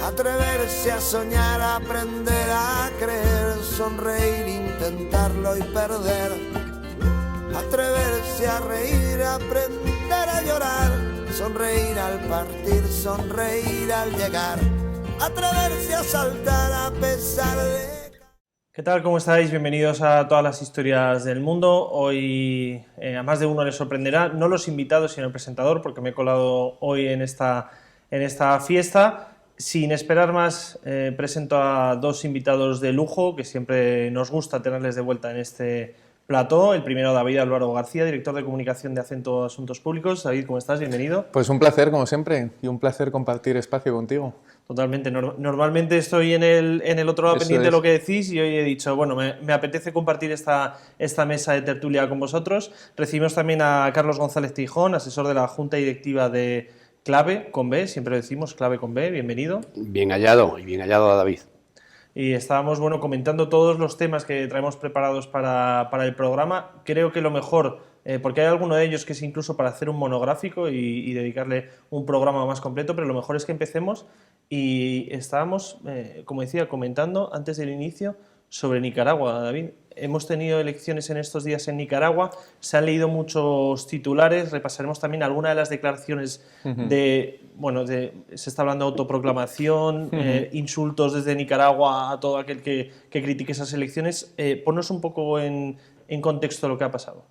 Atreverse a soñar, aprender a creer, sonreír, intentarlo y perder. Atreverse a reír, aprender a llorar, sonreír al partir, sonreír al llegar. Atreverse a saltar a pesar de... ¿Qué tal? ¿Cómo estáis? Bienvenidos a todas las historias del mundo. Hoy a más de uno les sorprenderá, no los invitados sino el presentador, porque me he colado hoy en esta fiesta. Sin esperar más, presento a dos invitados de lujo que siempre nos gusta tenerles de vuelta en este plató. El primero, David Álvaro García, director de comunicación de Acento Asuntos Públicos. David, ¿cómo estás? Bienvenido. Pues un placer, como siempre, y un placer compartir espacio contigo. Totalmente. Normalmente estoy en el otro lado pendiente de lo que decís y hoy he dicho, bueno, me apetece compartir esta mesa de tertulia con vosotros. Recibimos también a Carlos González Tijón, asesor de la Junta Directiva de Clave con B, siempre lo decimos, Clave con B, bienvenido. Bien hallado, y bien hallado a David. Y estábamos, comentando todos los temas que traemos preparados para el programa. Creo que lo mejor, porque hay alguno de ellos que es incluso para hacer un monográfico y dedicarle un programa más completo, pero lo mejor es que empecemos. Y estábamos, como decía, comentando antes del inicio sobre Nicaragua, David. Hemos tenido elecciones en estos días en Nicaragua, se han leído muchos titulares, repasaremos también algunas de las declaraciones se está hablando de autoproclamación, insultos desde Nicaragua a todo aquel que critique esas elecciones. Ponnos un poco en contexto lo que ha pasado.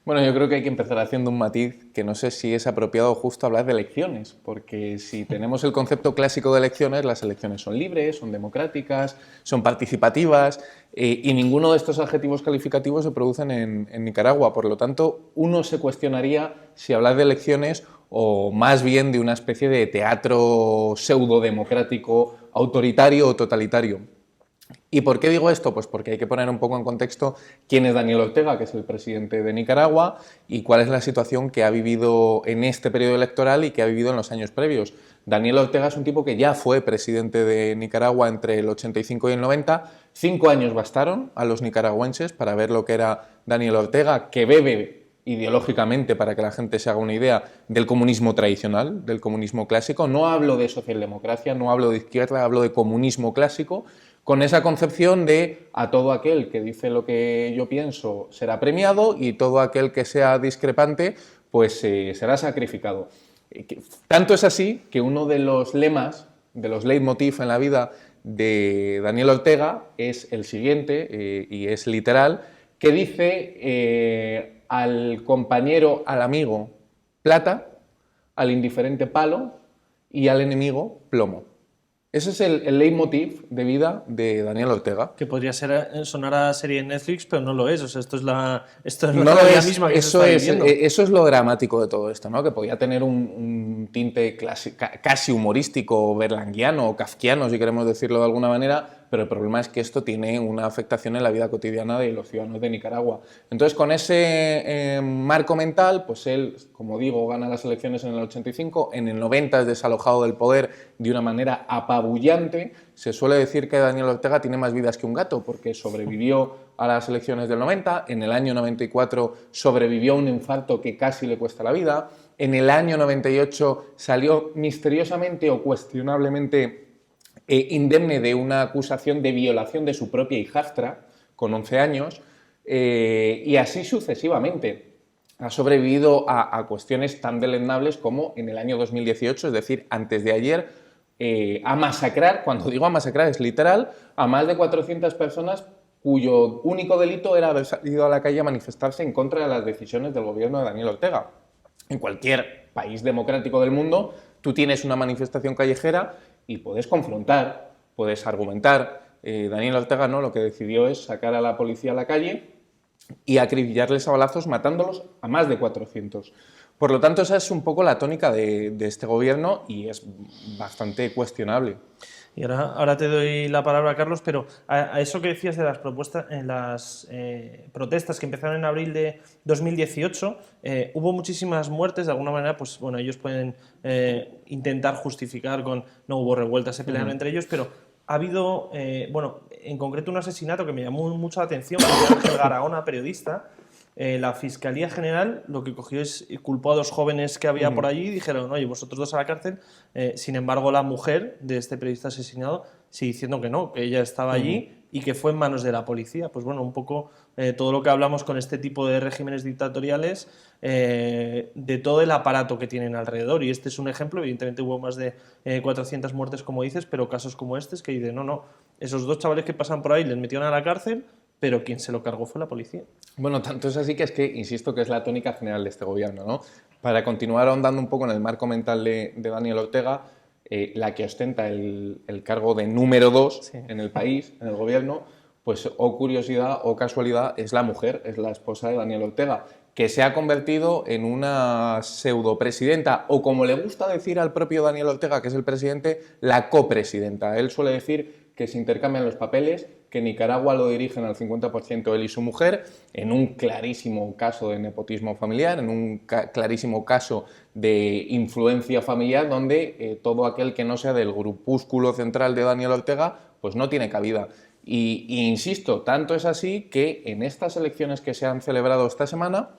Bueno, yo creo que hay que empezar haciendo un matiz que no sé si es apropiado o justo hablar de elecciones, porque si tenemos el concepto clásico de elecciones, las elecciones son libres, son democráticas, son participativas y ninguno de estos adjetivos calificativos se producen en Nicaragua. Por lo tanto, uno se cuestionaría si hablar de elecciones o más bien de una especie de teatro pseudo-democrático, autoritario o totalitario. ¿Y por qué digo esto? Pues porque hay que poner un poco en contexto quién es Daniel Ortega, que es el presidente de Nicaragua, y cuál es la situación que ha vivido en este periodo electoral y que ha vivido en los años previos. Daniel Ortega es un tipo que ya fue presidente de Nicaragua entre el 85 y el 90. 5 años bastaron a los nicaragüenses para ver lo que era Daniel Ortega, que bebe ideológicamente, para que la gente se haga una idea, del comunismo tradicional, del comunismo clásico. No hablo de socialdemocracia, no hablo de izquierda, hablo de comunismo clásico, con esa concepción de a todo aquel que dice lo que yo pienso será premiado y todo aquel que sea discrepante pues será sacrificado. Tanto es así que uno de los lemas, de los leitmotiv en la vida de Daniel Ortega es el siguiente, y es literal, que dice al compañero, al amigo, plata, al indiferente palo y al enemigo plomo. Ese es el leitmotiv de vida de Daniel Ortega. Que podría sonar a serie de Netflix, pero no lo es. O sea, esto es la misma que eso se está viviendo. Eso es lo dramático de todo esto, ¿no? Que podía tener un tinte casi humorístico, berlanguiano o kafkiano, si queremos decirlo de alguna manera, pero el problema es que esto tiene una afectación en la vida cotidiana de los ciudadanos de Nicaragua. Entonces, con ese marco mental, pues él, como digo, gana las elecciones en el 85, en el 90 es desalojado del poder de una manera apabullante. Se suele decir que Daniel Ortega tiene más vidas que un gato, porque sobrevivió a las elecciones del 90, en el año 94 sobrevivió a un infarto que casi le cuesta la vida, en el año 98 salió misteriosamente o cuestionablemente indemne de una acusación de violación de su propia hijastra, con 11 años, y así sucesivamente. Ha sobrevivido a cuestiones tan deleznables como en el año 2018, es decir, antes de ayer, a masacrar, cuando digo a masacrar es literal, a más de 400 personas cuyo único delito era haber salido a la calle a manifestarse en contra de las decisiones del gobierno de Daniel Ortega. En cualquier país democrático del mundo, tú tienes una manifestación callejera y puedes confrontar, puedes argumentar. Daniel Ortega no, lo que decidió es sacar a la policía a la calle y acribillarles a balazos, matándolos a más de 400. Por lo tanto, esa es un poco la tónica de este gobierno y es bastante cuestionable. Y ahora te doy la palabra, Carlos, pero a eso que decías de las propuestas, en las protestas que empezaron en abril de 2018, hubo muchísimas muertes. De alguna manera, pues bueno, ellos pueden intentar justificar con no hubo revueltas, se pelearon entre ellos, pero ha habido, en concreto un asesinato que me llamó mucho la atención, porque Ángel Gaona, periodista, la Fiscalía General lo que cogió es culpó a 2 jóvenes que había por allí y dijeron, oye, vosotros 2 a la cárcel. Sin embargo, la mujer de este periodista asesinado sigue diciendo que no, que ella estaba allí y que fue en manos de la policía. Pues bueno, un poco todo lo que hablamos con este tipo de regímenes dictatoriales, de todo el aparato que tienen alrededor. Y este es un ejemplo. Evidentemente hubo más de 400 muertes, como dices, pero casos como este es que dicen, no, esos 2 chavales que pasan por ahí les metieron a la cárcel, pero quien se lo cargó fue la policía. Bueno, tanto es así que insisto, que es la tónica general de este gobierno, ¿no? Para continuar ahondando un poco en el marco mental de Daniel Ortega, la que ostenta el cargo de número 2 en el país, en el gobierno, pues o curiosidad o casualidad, es la mujer, es la esposa de Daniel Ortega, que se ha convertido en una pseudopresidenta, o como le gusta decir al propio Daniel Ortega, que es el presidente, la copresidenta. Él suele decir que se intercambian los papeles, que Nicaragua lo dirigen al 50% él y su mujer, en un clarísimo caso de nepotismo familiar, en un clarísimo caso de influencia familiar, donde todo aquel que no sea del grupúsculo central de Daniel Ortega, pues no tiene cabida. Y insisto, tanto es así que en estas elecciones que se han celebrado esta semana,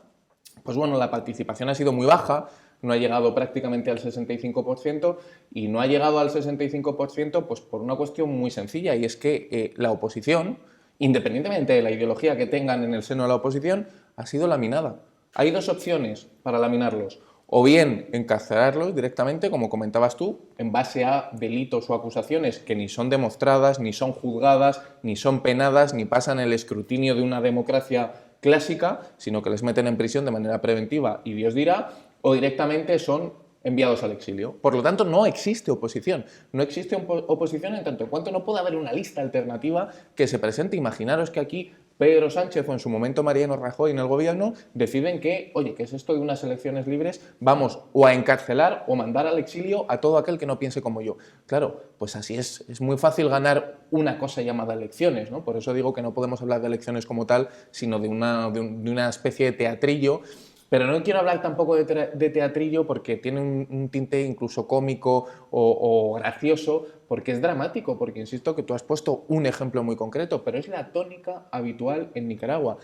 pues bueno, la participación ha sido muy baja, no ha llegado prácticamente al 65%, y no ha llegado al 65% pues por una cuestión muy sencilla, y es que la oposición, independientemente de la ideología que tengan en el seno de la oposición, ha sido laminada. Hay 2 opciones para laminarlos: o bien encarcelarlos directamente, como comentabas tú, en base a delitos o acusaciones que ni son demostradas, ni son juzgadas, ni son penadas, ni pasan el escrutinio de una democracia clásica, sino que les meten en prisión de manera preventiva y Dios dirá, o directamente son enviados al exilio. Por lo tanto, no existe oposición. No existe oposición en tanto en cuanto no puede haber una lista alternativa que se presente. Imaginaros que aquí Pedro Sánchez o en su momento Mariano Rajoy en el gobierno deciden que, oye, ¿qué es esto de unas elecciones libres? Vamos o a encarcelar o mandar al exilio a todo aquel que no piense como yo. Claro, pues así es muy fácil ganar una cosa llamada elecciones, ¿no? Por eso digo que no podemos hablar de elecciones como tal, sino de una especie de teatrillo. Pero no quiero hablar tampoco de teatrillo porque tiene un tinte incluso cómico o gracioso, porque es dramático, porque insisto que tú has puesto un ejemplo muy concreto, pero es la tónica habitual en Nicaragua.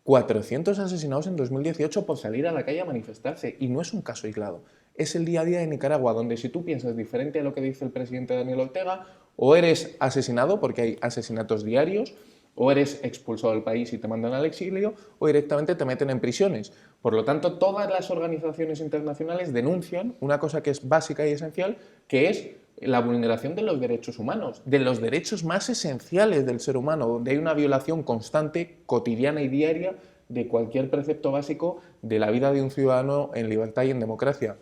400 asesinados en 2018 por salir a la calle a manifestarse, y no es un caso aislado. Es el día a día de Nicaragua, donde si tú piensas diferente a lo que dice el presidente Daniel Ortega, o eres asesinado, porque hay asesinatos diarios, o eres expulsado del país y te mandan al exilio, o directamente te meten en prisiones. Por lo tanto, todas las organizaciones internacionales denuncian una cosa que es básica y esencial, que es la vulneración de los derechos humanos, de los derechos más esenciales del ser humano, donde hay una violación constante, cotidiana y diaria de cualquier precepto básico de la vida de un ciudadano en libertad y en democracia.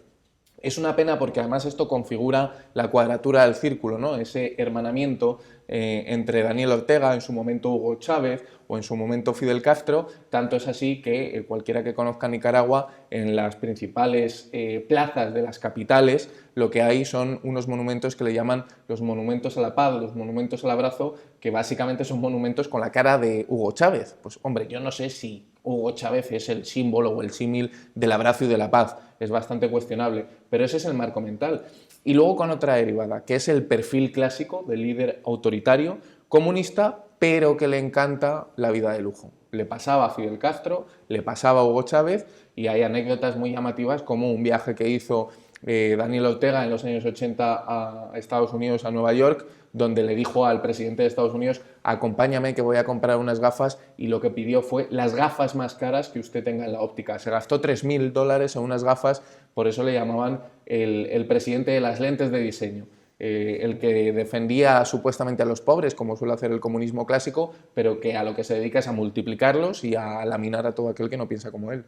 Es una pena porque además esto configura la cuadratura del círculo, ¿no? Ese hermanamiento entre Daniel Ortega, en su momento Hugo Chávez o en su momento Fidel Castro. Tanto es así que cualquiera que conozca Nicaragua, en las principales plazas de las capitales, lo que hay son unos monumentos que le llaman los monumentos a la paz, los monumentos al abrazo, que básicamente son monumentos con la cara de Hugo Chávez. Pues hombre, yo no sé si Hugo Chávez es el símbolo o el símil del abrazo y de la paz, es bastante cuestionable, pero ese es el marco mental. Y luego con otra derivada, que es el perfil clásico del líder autoritario, comunista, pero que le encanta la vida de lujo. Le pasaba a Fidel Castro, le pasaba a Hugo Chávez, y hay anécdotas muy llamativas como un viaje que hizo Daniel Ortega en los años 80 a Estados Unidos, a Nueva York, donde le dijo al presidente de Estados Unidos: acompáñame que voy a comprar unas gafas, y lo que pidió fue las gafas más caras que usted tenga en la óptica. Se gastó $3.000 en unas gafas, por eso le llamaban el presidente de las lentes de diseño. El que defendía supuestamente a los pobres, como suele hacer el comunismo clásico, pero que a lo que se dedica es a multiplicarlos y a laminar a todo aquel que no piensa como él.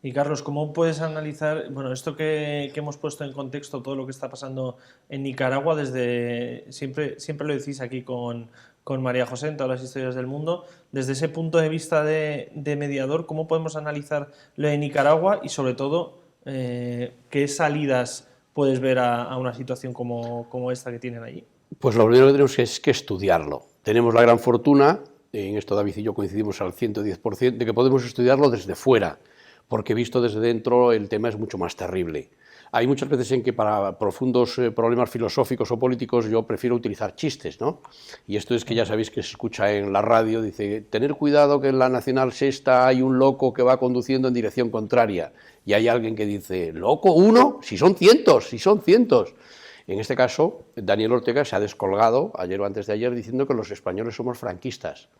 Y Carlos, ¿cómo puedes analizar, bueno, esto que hemos puesto en contexto, todo lo que está pasando en Nicaragua, desde siempre lo decís aquí con María José en todas las historias del mundo, desde ese punto de vista de mediador, ¿cómo podemos analizar lo de Nicaragua y sobre todo qué salidas puedes ver a una situación como esta que tienen allí? Pues lo primero que tenemos es que estudiarlo. Tenemos la gran fortuna, en esto David y yo coincidimos al 110%, de que podemos estudiarlo desde fuera, porque visto desde dentro el tema es mucho más terrible. hay muchas veces en que para profundos problemas filosóficos o políticos yo prefiero utilizar chistes, ¿no? Y esto es que ya sabéis que se escucha en la radio, dice, tener cuidado que en la Nacional Sexta hay un loco que va conduciendo en dirección contraria. Y hay alguien que dice, ¿loco uno? Si son cientos, si son cientos. En este caso, Daniel Ortega se ha descolgado, ayer o antes de ayer, diciendo que los españoles somos franquistas.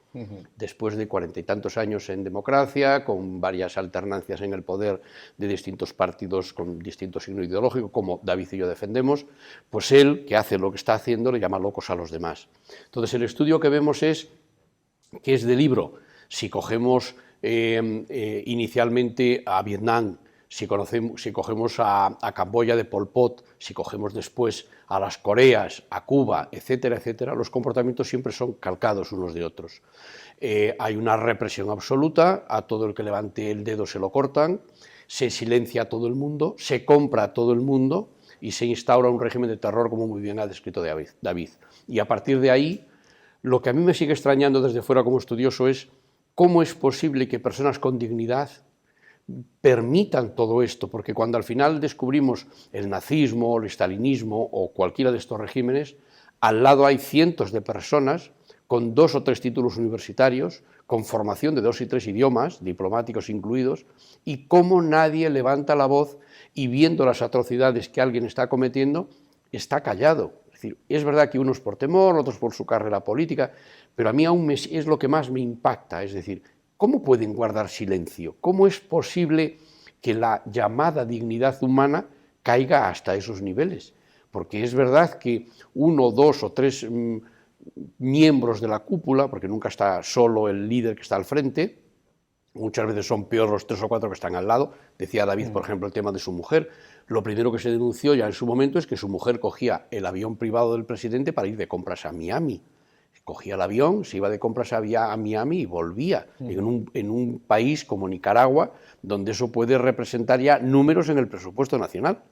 Después de 40 y tantos años en democracia, con varias alternancias en el poder de distintos partidos con distinto signo ideológico, como David y yo defendemos, pues él, que hace lo que está haciendo, le llama locos a los demás. Entonces, el estudio que vemos es que es de libro. Si cogemos inicialmente a Vietnam, si cogemos a Camboya de Pol Pot, si cogemos después a las Coreas, a Cuba, etcétera, etcétera, los comportamientos siempre son calcados unos de otros. Hay una represión absoluta, a todo el que levante el dedo se lo cortan, se silencia a todo el mundo, se compra a todo el mundo y se instaura un régimen de terror, como muy bien ha descrito David. Y a partir de ahí, lo que a mí me sigue extrañando desde fuera como estudioso es cómo es posible que personas con dignidad permitan todo esto, porque cuando al final descubrimos el nazismo, el stalinismo o cualquiera de estos regímenes, al lado hay cientos de personas con 2 o 3 títulos universitarios, con formación de 2 y 3 idiomas, diplomáticos incluidos, y cómo nadie levanta la voz y viendo las atrocidades que alguien está cometiendo, está callado. Es decir, es verdad que unos por temor, otros por su carrera política, pero a mí aún es lo que más me impacta, es decir, ¿cómo pueden guardar silencio? ¿Cómo es posible que la llamada dignidad humana caiga hasta esos niveles? Porque es verdad que 1, 2 o 3 miembros de la cúpula, porque nunca está solo el líder que está al frente, muchas veces son peor los 3 o 4 que están al lado. Decía David, por ejemplo, el tema de su mujer. Lo primero que se denunció ya en su momento es que su mujer cogía el avión privado del presidente para ir de compras a Miami. Cogía el avión, se iba de compras a Miami y volvía, en un país como Nicaragua, donde eso puede representar ya números en el presupuesto nacional.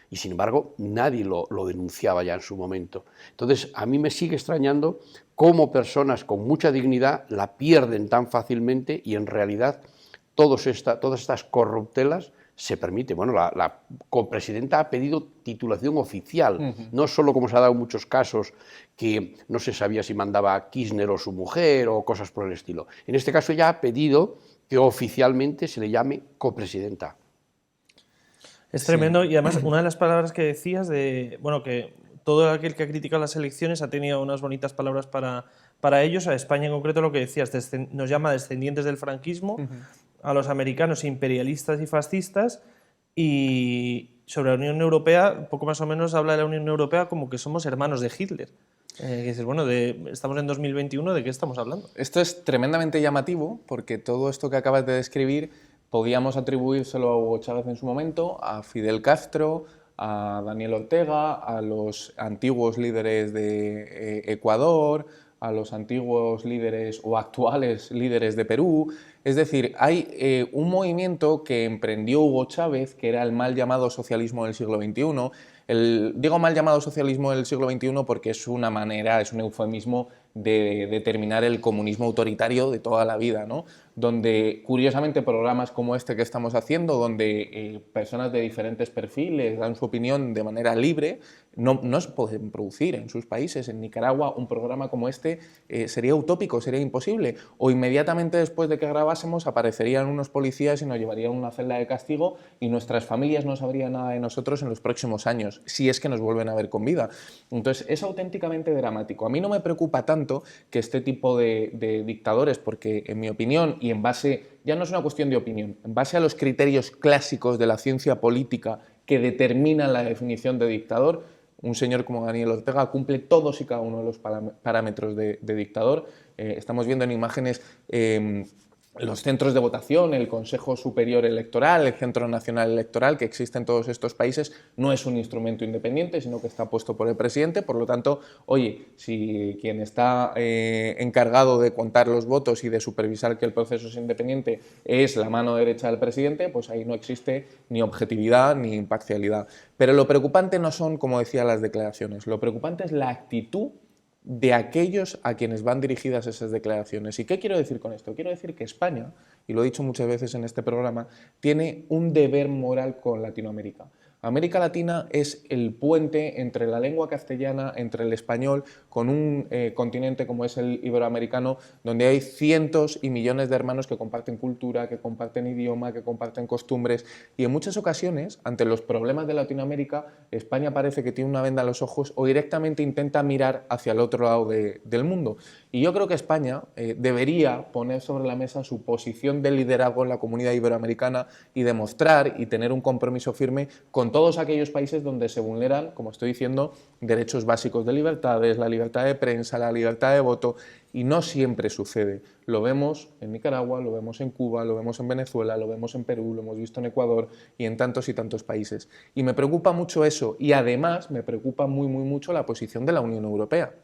Y sin embargo, nadie lo denunciaba ya en su momento. Entonces, a mí me sigue extrañando cómo personas con mucha dignidad la pierden tan fácilmente y en realidad todas estas corruptelas se permite. Bueno, la copresidenta ha pedido titulación oficial, no solo como se ha dado en muchos casos que no se sabía si mandaba a Kirchner o su mujer o cosas por el estilo. En este caso ella ha pedido que oficialmente se le llame copresidenta. Es tremendo y además una de las palabras que decías de, bueno, que todo aquel que ha criticado las elecciones ha tenido unas bonitas palabras para ellos, a España en concreto lo que decías, nos llama descendientes del franquismo, a los americanos imperialistas y fascistas, y sobre la Unión Europea, poco más o menos habla de la Unión Europea como que somos hermanos de Hitler. Dices, bueno, estamos en 2021, ¿de qué estamos hablando? Esto es tremendamente llamativo porque todo esto que acabas de describir podíamos atribuírselo a Hugo Chávez en su momento, a Fidel Castro, a Daniel Ortega, a los antiguos líderes de Ecuador, a los antiguos líderes o actuales líderes de Perú. Es decir, hay un movimiento que emprendió Hugo Chávez, que era el mal llamado socialismo del siglo XXI. Digo mal llamado socialismo del siglo XXI porque es una manera, es un eufemismo de determinar el comunismo autoritario de toda la vida, ¿no? Donde, curiosamente, programas como este que estamos haciendo, donde personas de diferentes perfiles dan su opinión de manera libre, no se pueden producir en sus países. En Nicaragua un programa como este sería utópico, sería imposible. O inmediatamente después de que grabásemos aparecerían unos policías y nos llevarían a una celda de castigo y nuestras familias no sabrían nada de nosotros en los próximos años, si es que nos vuelven a ver con vida. Entonces es auténticamente dramático. A mí no me preocupa tanto que este tipo de dictadores, porque en mi opinión, y en base, ya no es una cuestión de opinión, en base a los criterios clásicos de la ciencia política que determinan la definición de dictador, un señor como Daniel Ortega cumple todos y cada uno de los parámetros de dictador. Estamos viendo en imágenes los centros de votación, el Consejo Superior Electoral, el Centro Nacional Electoral, que existe en todos estos países, no es un instrumento independiente, sino que está puesto por el presidente. Por lo tanto, oye, si quien está encargado de contar los votos y de supervisar que el proceso es independiente es la mano derecha del presidente, pues ahí no existe ni objetividad ni imparcialidad. Pero lo preocupante no son, como decía, las declaraciones, lo preocupante es la actitud de aquellos a quienes van dirigidas esas declaraciones. ¿Y qué quiero decir con esto? Quiero decir que España, y lo he dicho muchas veces en este programa, tiene un deber moral con Latinoamérica. América Latina es el puente entre la lengua castellana, entre el español, con un continente como es el iberoamericano, donde hay cientos y millones de hermanos que comparten cultura, que comparten idioma, que comparten costumbres, y en muchas ocasiones, ante los problemas de Latinoamérica, España parece que tiene una venda en los ojos o directamente intenta mirar hacia el otro lado del mundo. Y yo creo que España debería poner sobre la mesa su posición de liderazgo en la comunidad iberoamericana y demostrar y tener un compromiso firme con todos aquellos países donde se vulneran, como estoy diciendo, derechos básicos de libertades, la libertad de prensa, la libertad de voto, y no siempre sucede. Lo vemos en Nicaragua, lo vemos en Cuba, lo vemos en Venezuela, lo vemos en Perú, lo hemos visto en Ecuador y en tantos y tantos países. Y me preocupa mucho eso, y además me preocupa muy mucho la posición de la Unión Europea.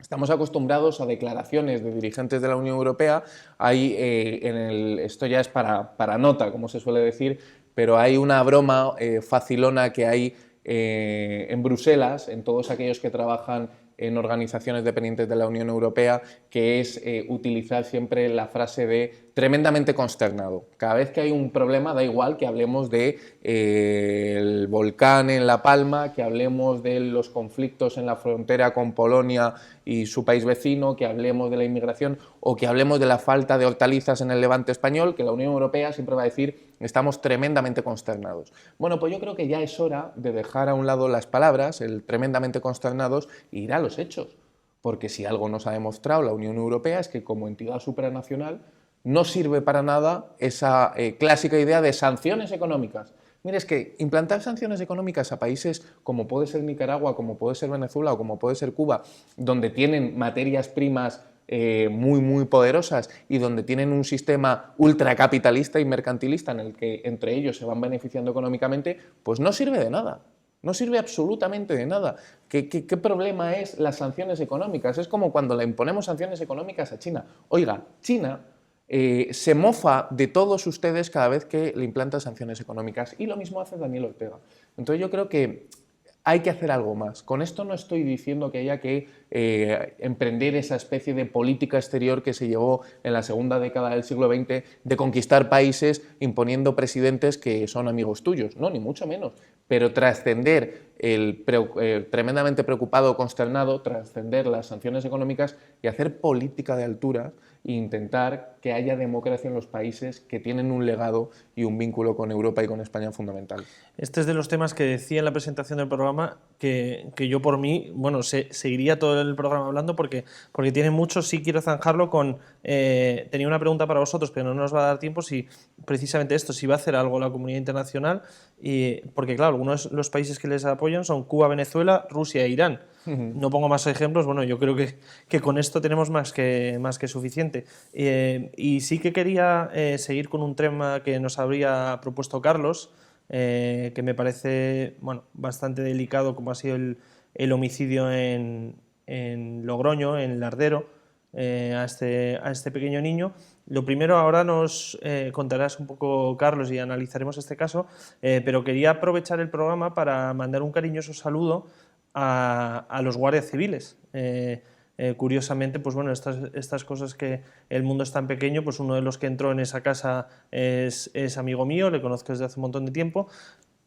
Estamos acostumbrados a declaraciones de dirigentes de la Unión Europea. Hay, esto ya es para nota, como se suele decir, pero hay una broma facilona que hay en Bruselas, en todos aquellos que trabajan en organizaciones dependientes de la Unión Europea, que es utilizar siempre la frase de tremendamente consternado. Cada vez que hay un problema, da igual que hablemos de el volcán en La Palma, que hablemos de los conflictos en la frontera con Polonia y su país vecino, que hablemos de la inmigración o que hablemos de la falta de hortalizas en el Levante español, que la Unión Europea siempre va a decir estamos tremendamente consternados. Bueno, pues yo creo que ya es hora de dejar a un lado las palabras, el tremendamente consternados, e ir a los hechos. Porque si algo nos ha demostrado la Unión Europea es que como entidad supranacional no sirve para nada esa clásica idea de sanciones económicas. Mire, es que implantar sanciones económicas a países como puede ser Nicaragua, como puede ser Venezuela o como puede ser Cuba, donde tienen materias primas muy poderosas y donde tienen un sistema ultracapitalista y mercantilista en el que entre ellos se van beneficiando económicamente, pues no sirve de nada. No sirve absolutamente de nada. ¿Qué problema es las sanciones económicas? Es como cuando le imponemos sanciones económicas a China. Oiga, China se mofa de todos ustedes cada vez que le implantan sanciones económicas, y lo mismo hace Daniel Ortega. Entonces yo creo que hay que hacer algo más. Con esto no estoy diciendo que haya que emprender esa especie de política exterior que se llevó en la segunda década del siglo XX de conquistar países imponiendo presidentes que son amigos tuyos. No, ni mucho menos. Pero trascender el tremendamente preocupado, consternado, trascender las sanciones económicas y hacer política de altura e intentar que haya democracia en los países que tienen un legado y un vínculo con Europa y con España fundamental. Este es de los temas que decía en la presentación del programa que yo por mí, bueno, seguiría todo el programa hablando porque tiene mucho. Sí quiero zanjarlo con... tenía una pregunta para vosotros, pero no nos va a dar tiempo, si precisamente esto, si va a hacer algo la comunidad internacional, porque claro, algunos de los países que les apoyan son Cuba, Venezuela, Rusia e Irán. No pongo más ejemplos, bueno, yo creo que con esto tenemos más que suficiente. Y sí que quería seguir con un tema que nos habría propuesto Carlos, que me parece bastante delicado, como ha sido el homicidio en Logroño, en Lardero, a este pequeño niño. Lo primero, ahora nos contarás un poco, Carlos, y analizaremos este caso, pero quería aprovechar el programa para mandar un cariñoso saludo a los guardias civiles. Curiosamente, pues bueno, estas cosas que el mundo es tan pequeño, pues uno de los que entró en esa casa es amigo mío, le conozco desde hace un montón de tiempo.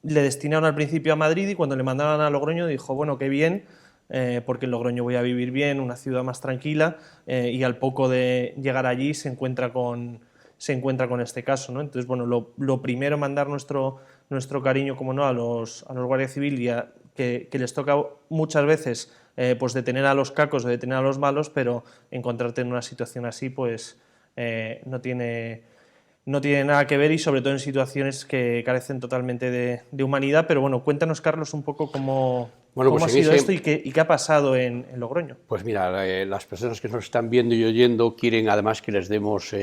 Le destinaron al principio a Madrid y cuando le mandaron a Logroño dijo, bueno, qué bien, porque en Logroño voy a vivir bien, una ciudad más tranquila, y al poco de llegar allí se encuentra con este caso, ¿no? Entonces, bueno, lo primero, mandar nuestro cariño, como no, a los guardias civiles, que les toca muchas veces pues detener a los cacos o detener a los malos, pero encontrarte en una situación así pues no tiene nada que ver, y sobre todo en situaciones que carecen totalmente de humanidad. Pero bueno, cuéntanos, Carlos, un poco cómo ha sido esto y qué ha pasado en Logroño. Pues mira, las personas que nos están viendo y oyendo quieren además que les demos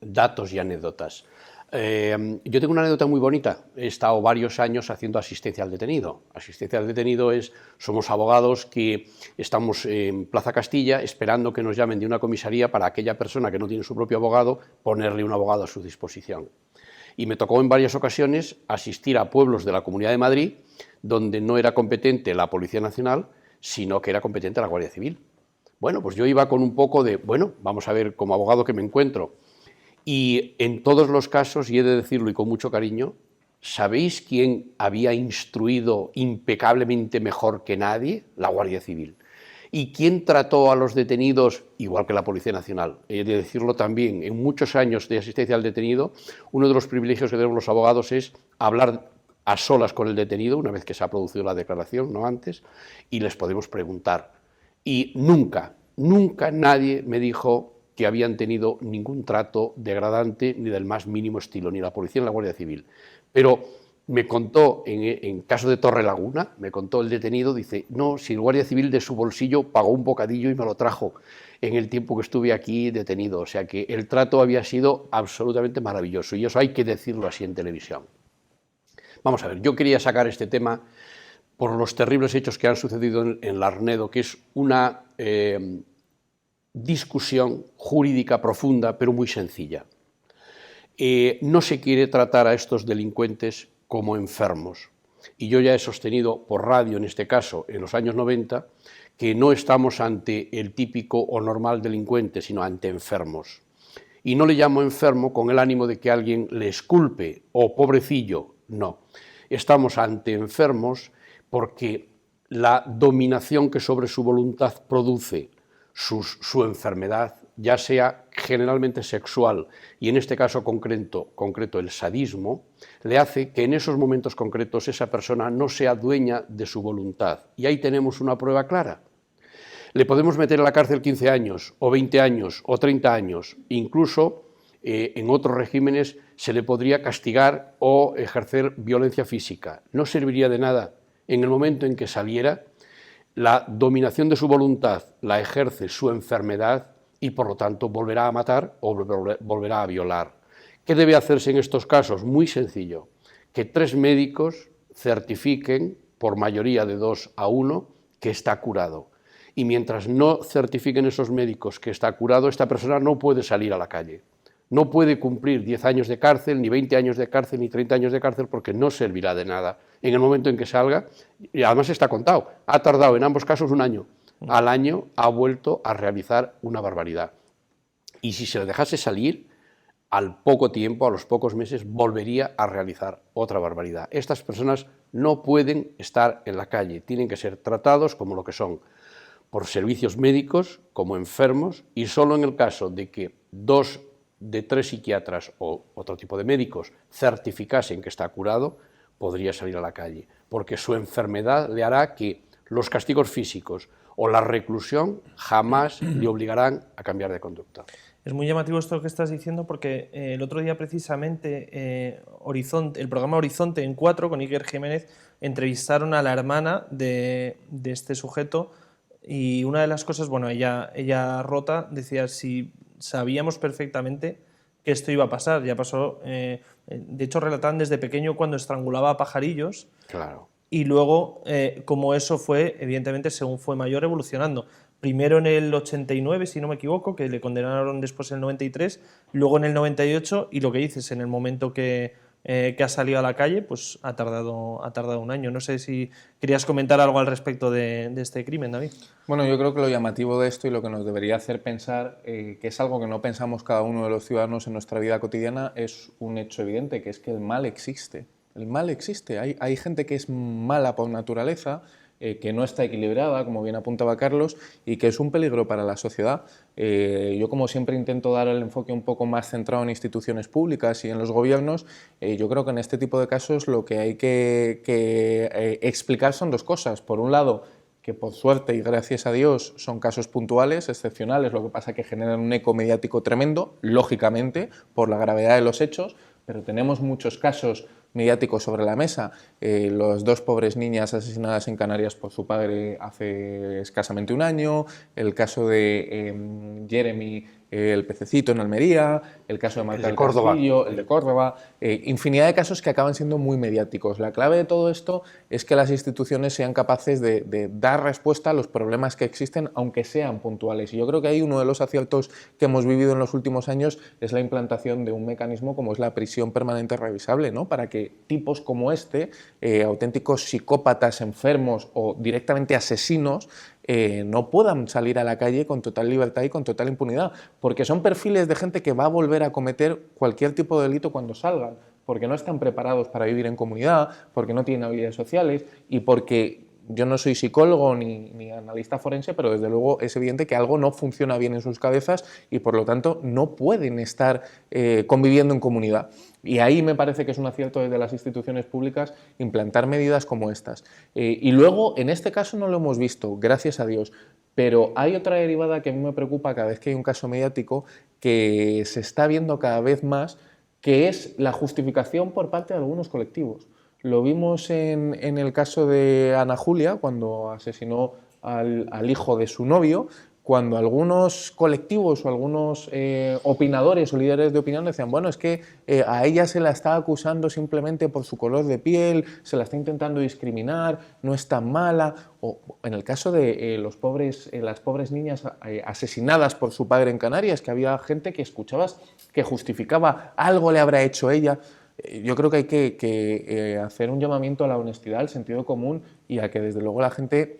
datos y anécdotas. Yo tengo una anécdota muy bonita. He estado varios años haciendo asistencia al detenido. Asistencia al detenido somos abogados que estamos en Plaza Castilla esperando que nos llamen de una comisaría para aquella persona que no tiene su propio abogado, ponerle un abogado a su disposición. Y me tocó en varias ocasiones asistir a pueblos de la Comunidad de Madrid donde no era competente la Policía Nacional, sino que era competente la Guardia Civil. Bueno, pues yo iba con un poco de, vamos a ver como abogado que me encuentro. Y en todos los casos, y he de decirlo y con mucho cariño, ¿Sabéis quién había instruido impecablemente mejor que nadie? La Guardia Civil. ¿Y quién trató a los detenidos igual que la Policía Nacional? He de decirlo también, en muchos años de asistencia al detenido, uno de los privilegios que tenemos los abogados es hablar a solas con el detenido, una vez que se ha producido la declaración, no antes, y les podemos preguntar. Y nunca nadie me dijo que habían tenido ningún trato degradante ni del más mínimo estilo, ni la Policía ni la Guardia Civil. Pero me contó, en caso de Torrelaguna, me contó el detenido, dice, no, si el Guardia Civil de su bolsillo pagó un bocadillo y me lo trajo en el tiempo que estuve aquí detenido. O sea que el trato había sido absolutamente maravilloso y eso hay que decirlo así en televisión. Vamos a ver, yo quería sacar este tema por los terribles hechos que han sucedido en Larnedo, que es una discusión jurídica profunda, pero muy sencilla. No se quiere tratar a estos delincuentes como enfermos. Y yo ya he sostenido por radio, en este caso, en los años 90, que no estamos ante el típico o normal delincuente, sino ante enfermos. Y no le llamo enfermo con el ánimo de que alguien le esculpe o pobrecillo, no. Estamos ante enfermos porque la dominación que sobre su voluntad produce su enfermedad, ya sea generalmente sexual y en este caso concreto el sadismo, le hace que en esos momentos concretos esa persona no sea dueña de su voluntad. Y ahí tenemos una prueba clara. Le podemos meter en la cárcel 15 años, o 20 años, o 30 años, incluso en otros regímenes se le podría castigar o ejercer violencia física. No serviría de nada. En el momento en que saliera, la dominación de su voluntad la ejerce su enfermedad y por lo tanto volverá a matar o volverá a violar. ¿Qué debe hacerse en estos casos? Muy sencillo, que 3 médicos certifiquen por mayoría de 2-1 que está curado. Y mientras no certifiquen esos médicos que está curado, esta persona no puede salir a la calle. No puede cumplir 10 años de cárcel, ni 20 años de cárcel, ni 30 años de cárcel, porque no servirá de nada. En el momento en que salga, y además está contado, ha tardado en ambos casos 1 año. Al año ha vuelto a realizar una barbaridad. Y si se le dejase salir, al poco tiempo, a los pocos meses, volvería a realizar otra barbaridad. Estas personas no pueden estar en la calle, tienen que ser tratados como lo que son, por servicios médicos, como enfermos, y solo en el caso de que 2 de 3 psiquiatras o otro tipo de médicos certificasen que está curado, podría salir a la calle, porque su enfermedad le hará que los castigos físicos o la reclusión jamás le obligarán a cambiar de conducta. Es muy llamativo esto que estás diciendo porque el otro día precisamente el programa Horizonte en 4 con Iker Jiménez entrevistaron a la hermana de este sujeto y una de las cosas, bueno, ella Rota decía si sabíamos perfectamente que esto iba a pasar, ya pasó, de hecho relataban desde pequeño cuando estrangulaba a pajarillos. Claro. Y luego, como eso fue, evidentemente, según fue mayor, evolucionando. Primero en el 89, si no me equivoco, que le condenaron después en el 93, luego en el 98, y lo que dices, en el momento que ha salido a la calle, pues ha tardado 1 año. No sé si querías comentar algo al respecto de este crimen, David. Bueno, yo creo que lo llamativo de esto y lo que nos debería hacer pensar, que es algo que no pensamos cada uno de los ciudadanos en nuestra vida cotidiana, es un hecho evidente, que es que el mal existe. El mal existe. Hay gente que es mala por naturaleza, que no está equilibrada, como bien apuntaba Carlos, y que es un peligro para la sociedad. Yo, como siempre, intento dar el enfoque un poco más centrado en instituciones públicas y en los gobiernos. Yo creo que en este tipo de casos lo que hay que explicar son 2 cosas. Por un lado, que por suerte y gracias a Dios son casos puntuales, excepcionales, lo que pasa es que generan un eco mediático tremendo, lógicamente, por la gravedad de los hechos, pero tenemos muchos casos mediáticos sobre la mesa. Las 2 pobres niñas asesinadas en Canarias por su padre hace escasamente 1 año, el caso de Jeremy, el pececito en Almería, el caso de Marta del Castillo, el de Córdoba, infinidad de casos que acaban siendo muy mediáticos. La clave de todo esto es que las instituciones sean capaces de dar respuesta a los problemas que existen, aunque sean puntuales. Y yo creo que ahí uno de los aciertos que hemos vivido en los últimos años es la implantación de un mecanismo como es la prisión permanente revisable, ¿no? Para que tipos como este, auténticos psicópatas enfermos o directamente asesinos, no puedan salir a la calle con total libertad y con total impunidad, porque son perfiles de gente que va a volver a cometer cualquier tipo de delito cuando salgan. porque no están preparados para vivir en comunidad, porque no tienen habilidades sociales y porque yo no soy psicólogo ni analista forense, pero desde luego es evidente que algo no funciona bien en sus cabezas y por lo tanto no pueden estar conviviendo en comunidad. Y ahí me parece que es un acierto desde las instituciones públicas implantar medidas como estas. Y luego, en este caso no lo hemos visto, gracias a Dios, pero hay otra derivada que a mí me preocupa cada vez que hay un caso mediático que se está viendo cada vez más, que es la justificación por parte de algunos colectivos. Lo vimos en el caso de Ana Julia, cuando asesinó al hijo de su novio, cuando algunos colectivos o algunos opinadores o líderes de opinión decían, bueno, es que a ella se la está acusando simplemente por su color de piel, se la está intentando discriminar, no es tan mala. O en el caso de las pobres niñas asesinadas por su padre en Canarias, que había gente que escuchabas que justificaba algo le habrá hecho ella. Yo creo que hay que hacer un llamamiento a la honestidad, al sentido común y a que desde luego la gente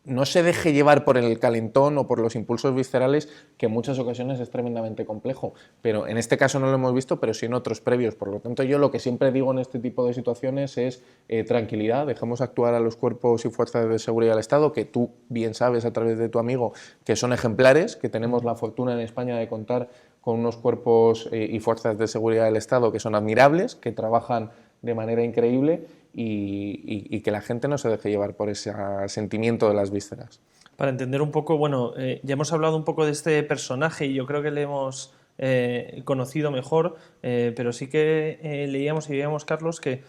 no se deje llevar por el calentón o por los impulsos viscerales, que en muchas ocasiones es tremendamente complejo. Pero en este caso no lo hemos visto, pero sí en otros previos. Por lo tanto, yo lo que siempre digo en este tipo de situaciones es tranquilidad, dejemos actuar a los cuerpos y fuerzas de seguridad del Estado, que tú bien sabes a través de tu amigo que son ejemplares, que tenemos la fortuna en España de contar con unos cuerpos y fuerzas de seguridad del Estado que son admirables, que trabajan de manera increíble y que la gente no se deje llevar por ese sentimiento de las vísceras. Para entender un poco, bueno, ya hemos hablado un poco de este personaje y yo creo que le hemos conocido mejor, pero sí que leíamos y veíamos, Carlos, que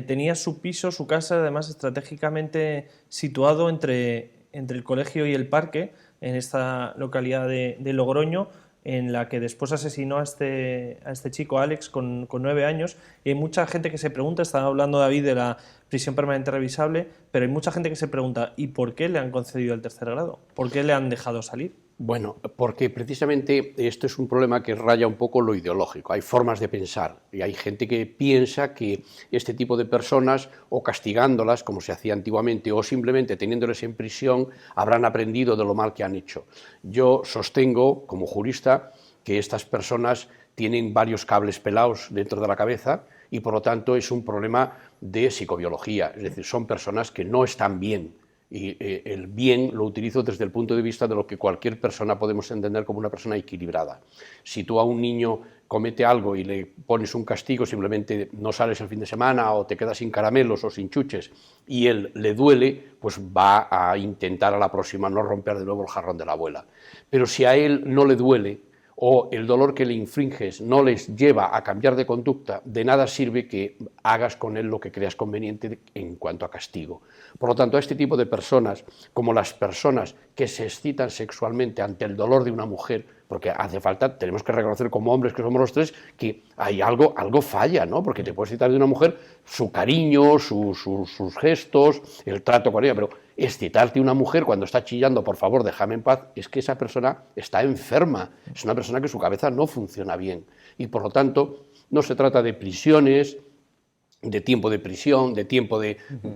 tenía su piso, su casa, además estratégicamente situado entre el colegio y el parque, en esta localidad de Logroño, en la que después asesinó a este chico, Alex, con 9 años. Y hay mucha gente que se pregunta, estaba hablando David de la prisión permanente revisable, pero hay mucha gente que se pregunta, ¿y por qué le han concedido el tercer grado? ¿Por qué le han dejado salir? Bueno, porque precisamente esto es un problema que raya un poco lo ideológico. Hay formas de pensar y hay gente que piensa que este tipo de personas, o castigándolas, como se hacía antiguamente, o simplemente teniéndoles en prisión, habrán aprendido de lo mal que han hecho. Yo sostengo, como jurista, que estas personas tienen varios cables pelados dentro de la cabeza y, por lo tanto, es un problema de psicobiología. Es decir, son personas que no están bien. Y el bien lo utilizo desde el punto de vista de lo que cualquier persona podemos entender como una persona equilibrada. Si tú a un niño comete algo y le pones un castigo, simplemente no sales el fin de semana o te quedas sin caramelos o sin chuches y él le duele, pues va a intentar a la próxima no romper de nuevo el jarrón de la abuela. Pero si a él no le duele o el dolor que le infringes no les lleva a cambiar de conducta, de nada sirve que hagas con él lo que creas conveniente en cuanto a castigo. Por lo tanto, a este tipo de personas, como las personas que se excitan sexualmente ante el dolor de una mujer, porque hace falta, tenemos que reconocer como hombres que somos los tres, que hay algo falla, ¿no? Porque te puedes excitar de una mujer su cariño, sus gestos, el trato con ella, pero excitarte de una mujer cuando está chillando, por favor, déjame en paz, es que esa persona está enferma, es una persona que su cabeza no funciona bien. Y por lo tanto, no se trata de prisiones, de tiempo de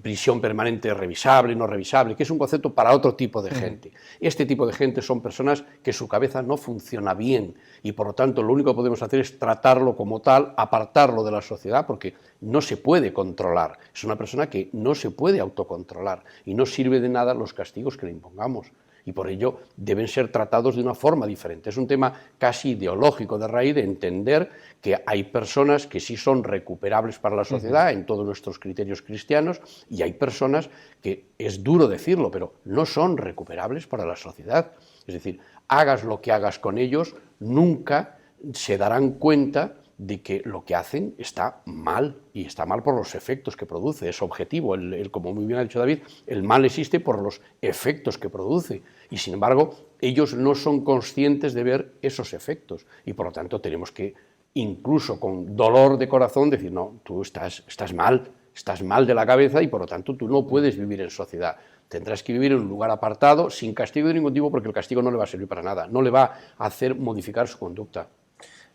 prisión permanente revisable, no revisable, que es un concepto para otro tipo de gente. Este tipo de gente son personas que su cabeza no funciona bien y por lo tanto lo único que podemos hacer es tratarlo como tal, apartarlo de la sociedad porque no se puede controlar. Es una persona que no se puede autocontrolar y no sirve de nada los castigos que le impongamos. Y por ello deben ser tratados de una forma diferente. Es un tema casi ideológico de raíz de entender que hay personas que sí son recuperables para la sociedad en todos nuestros criterios cristianos y hay personas que, es duro decirlo, pero no son recuperables para la sociedad. Es decir, hagas lo que hagas con ellos, nunca se darán cuenta de que lo que hacen está mal, y está mal por los efectos que produce, es objetivo, como muy bien ha dicho David, el mal existe por los efectos que produce, y sin embargo ellos no son conscientes de ver esos efectos, y por lo tanto tenemos que, incluso con dolor de corazón, decir, no, tú estás mal de la cabeza y por lo tanto tú no puedes vivir en sociedad. Tendrás que vivir en un lugar apartado, sin castigo de ningún tipo, porque el castigo no le va a servir para nada, no le va a hacer modificar su conducta.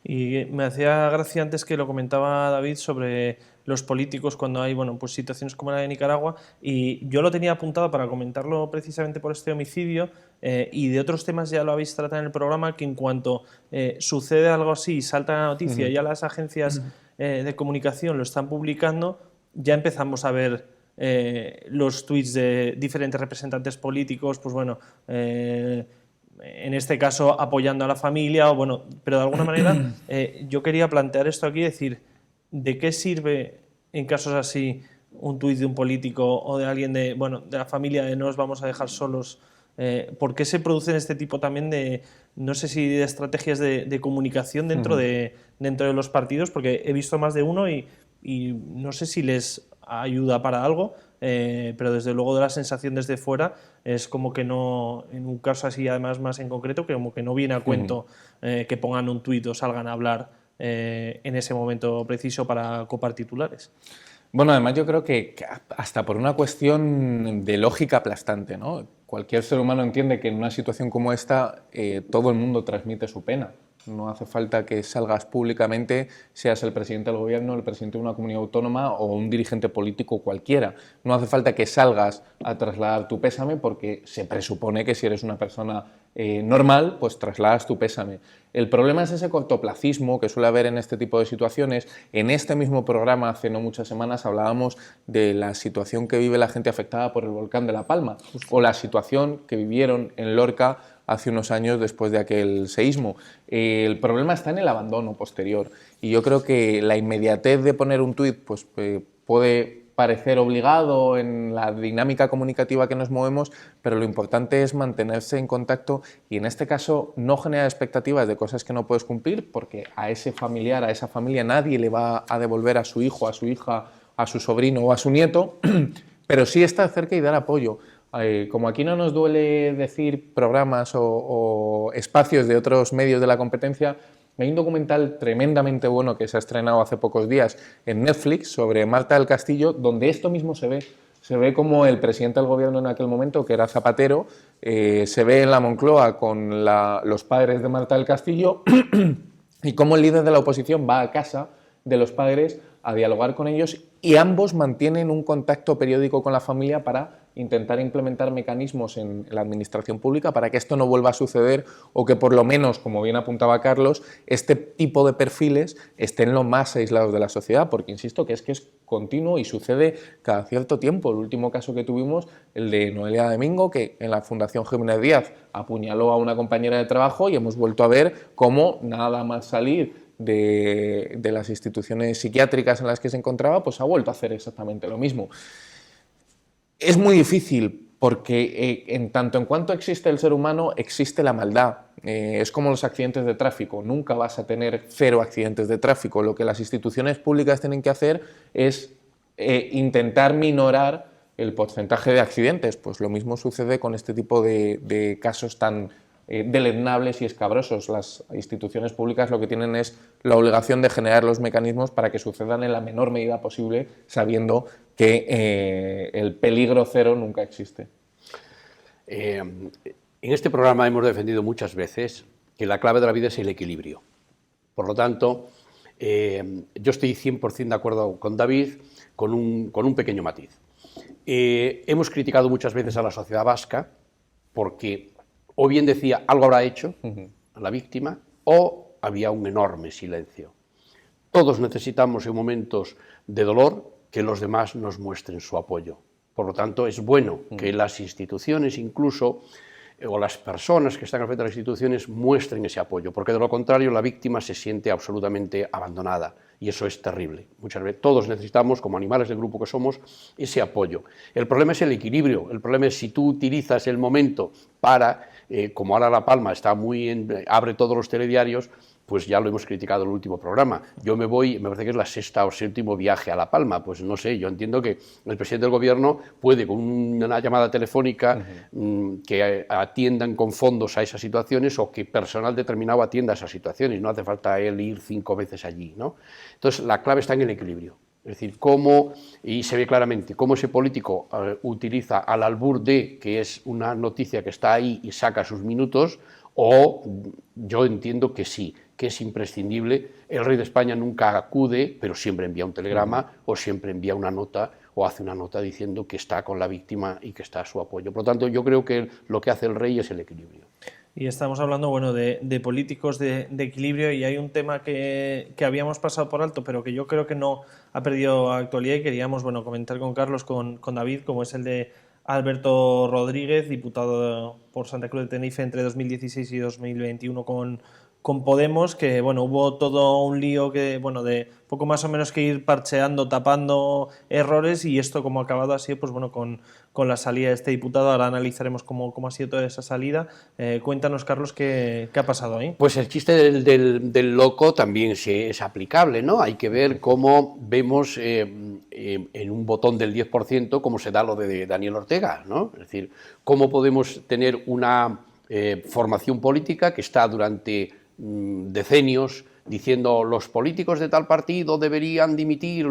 Y me hacía gracia antes que lo comentaba David sobre los políticos cuando hay pues situaciones como la de Nicaragua, y yo lo tenía apuntado para comentarlo precisamente por este homicidio, y de otros temas ya lo habéis tratado en el programa, que en cuanto sucede algo así y salta la noticia, ya las agencias de comunicación lo están publicando, ya empezamos a ver los tweets de diferentes representantes políticos, pues bueno, en este caso apoyando a la familia, o bueno, pero de alguna manera yo quería plantear esto aquí, decir, ¿de qué sirve en casos así un tuit de un político o de alguien de la familia de no os vamos a dejar solos? ¿Por qué se producen este tipo también de, no sé si de estrategias de comunicación dentro de los partidos? Porque he visto más de uno y no sé si les ayuda para algo, pero desde luego de la sensación desde fuera es como que no, en un caso así además más en concreto, que como que no viene a cuento que pongan un tuit o salgan a hablar en ese momento preciso para copar titulares. Bueno, además yo creo que hasta por una cuestión de lógica aplastante, ¿no? Cualquier ser humano entiende que en una situación como esta todo el mundo transmite su pena. No hace falta que salgas públicamente, seas el presidente del gobierno, el presidente de una comunidad autónoma o un dirigente político cualquiera. No hace falta que salgas a trasladar tu pésame porque se presupone que si eres una persona normal, pues trasladas tu pésame. El problema es ese cortoplacismo que suele haber en este tipo de situaciones. En este mismo programa, hace no muchas semanas, hablábamos de la situación que vive la gente afectada por el volcán de La Palma o la situación que vivieron en Lorca hace unos años después de aquel seísmo. El problema está en el abandono posterior y yo creo que la inmediatez de poner un tuit pues, puede parecer obligado en la dinámica comunicativa que nos movemos, pero lo importante es mantenerse en contacto y en este caso no generar expectativas de cosas que no puedes cumplir, porque a ese familiar, a esa familia nadie le va a devolver a su hijo, a su hija, a su sobrino o a su nieto, pero sí estar cerca y dar apoyo. Como aquí no nos duele decir programas o espacios de otros medios de la competencia, hay un documental tremendamente bueno que se ha estrenado hace pocos días en Netflix sobre Marta del Castillo, donde esto mismo se ve. Se ve como el presidente del gobierno en aquel momento, que era Zapatero, se ve en la Moncloa con los padres de Marta del Castillo y cómo el líder de la oposición va a casa de los padres a dialogar con ellos y ambos mantienen un contacto periódico con la familia para intentar implementar mecanismos en la administración pública para que esto no vuelva a suceder o que por lo menos, como bien apuntaba Carlos, este tipo de perfiles estén lo más aislados de la sociedad, porque insisto que es continuo y sucede cada cierto tiempo. El último caso que tuvimos, el de Noelia Domingo, que en la Fundación Jiménez Díaz apuñaló a una compañera de trabajo y hemos vuelto a ver cómo nada más salir de las instituciones psiquiátricas en las que se encontraba, pues ha vuelto a hacer exactamente lo mismo. Es muy difícil porque en tanto en cuanto existe el ser humano, existe la maldad. Es como los accidentes de tráfico, nunca vas a tener 0 accidentes de tráfico. Lo que las instituciones públicas tienen que hacer es intentar minorar el porcentaje de accidentes. Pues lo mismo sucede con este tipo de casos tan deleznables y escabrosos. Las instituciones públicas lo que tienen es la obligación de generar los mecanismos para que sucedan en la menor medida posible, sabiendo que el peligro cero nunca existe. En este programa hemos defendido muchas veces que la clave de la vida es el equilibrio. Por lo tanto, yo estoy 100% de acuerdo con David con un pequeño matiz. Hemos criticado muchas veces a la sociedad vasca porque o bien decía algo habrá hecho la víctima o había un enorme silencio. Todos necesitamos en momentos de dolor que los demás nos muestren su apoyo. Por lo tanto, es bueno que las instituciones incluso o las personas que están al frente de las instituciones muestren ese apoyo, porque de lo contrario la víctima se siente absolutamente abandonada y eso es terrible. Muchas veces todos necesitamos, como animales del grupo que somos, ese apoyo. El problema es el equilibrio, el problema es si tú utilizas el momento para, como ahora La Palma está abre todos los telediarios, pues ya lo hemos criticado en el último programa. Yo me voy, me parece que es la 6º o 7º viaje a La Palma, pues no sé, yo entiendo que el presidente del gobierno puede con una llamada telefónica que atiendan con fondos a esas situaciones o que personal determinado atienda a esas situaciones, no hace falta él ir 5 veces allí, ¿no? Entonces la clave está en el equilibrio, es decir, cómo, y se ve claramente, cómo ese político utiliza al albur de que es una noticia que está ahí y saca sus minutos, o yo entiendo que sí, que es imprescindible. El rey de España nunca acude, pero siempre envía un telegrama o siempre envía una nota o hace una nota diciendo que está con la víctima y que está a su apoyo. Por lo tanto, yo creo que lo que hace el rey es el equilibrio. Y estamos hablando, bueno, de políticos, de equilibrio, y hay un tema que habíamos pasado por alto, pero que yo creo que no ha perdido actualidad y queríamos, bueno, comentar con Carlos, con David, como es el de Alberto Rodríguez, diputado por Santa Cruz de Tenerife entre 2016 y 2021 con Podemos, que bueno, hubo todo un lío que, bueno, de poco más o menos que ir parcheando, tapando errores, y esto como ha acabado así, pues bueno, con la salida de este diputado. Ahora analizaremos cómo ha sido toda esa salida. Cuéntanos, Carlos, ¿qué ha pasado ahí? Pues el chiste del loco también es aplicable, ¿no? Hay que ver cómo vemos en un botón del 10% cómo se da lo de Daniel Ortega, ¿no? Es decir, cómo podemos tener una formación política que está durante decenios diciendo los políticos de tal partido deberían dimitir,